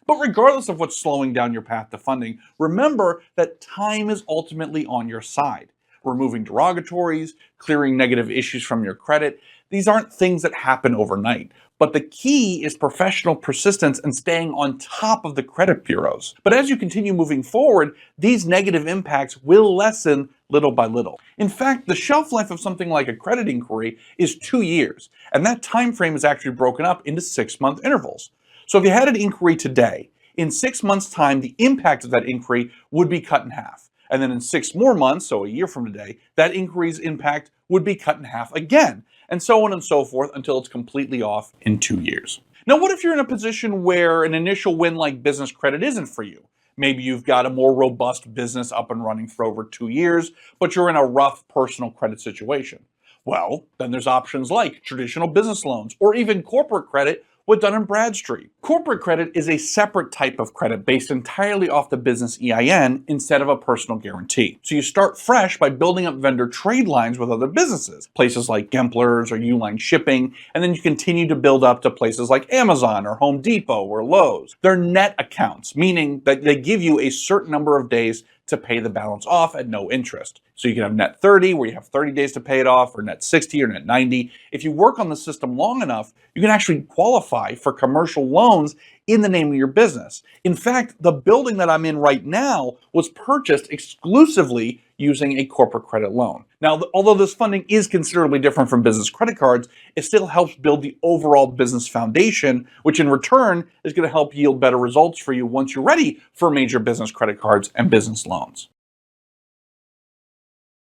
But regardless of what's slowing down your path to funding, remember that time is ultimately on your side. Removing derogatories, clearing negative issues from your credit, these aren't things that happen overnight. But the key is professional persistence and staying on top of the credit bureaus. But as you continue moving forward, these negative impacts will lessen little by little. In fact, the shelf life of something like a credit inquiry is 2 years, and that time frame is actually broken up into 6-month intervals. So if you had an inquiry today, in 6 months' time, the impact of that inquiry would be cut in half. And then in 6 more months, so a year from today, that inquiry's impact would be cut in half again, and so on and so forth until it's completely off in 2 years. Now, what if you're in a position where an initial win like business credit isn't for you? Maybe you've got a more robust business up and running for over 2 years, but you're in a rough personal credit situation. Well, then there's options like traditional business loans or even corporate credit with Dun& Bradstreet. Corporate credit is a separate type of credit based entirely off the business EIN instead of a personal guarantee. So you start fresh by building up vendor trade lines with other businesses, places like Gempler's or Uline Shipping, and then you continue to build up to places like Amazon or Home Depot or Lowe's. They're net accounts, meaning that they give you a certain number of days to pay the balance off at no interest. So you can have net 30, where you have 30 days to pay it off, or net 60 or net 90. If you work on the system long enough, you can actually qualify for commercial loans in the name of your business. In fact, the building that I'm in right now was purchased exclusively using a corporate credit loan. Now, although this funding is considerably different from business credit cards, it still helps build the overall business foundation, which in return is going to help yield better results for you once you're ready for major business credit cards and business loans.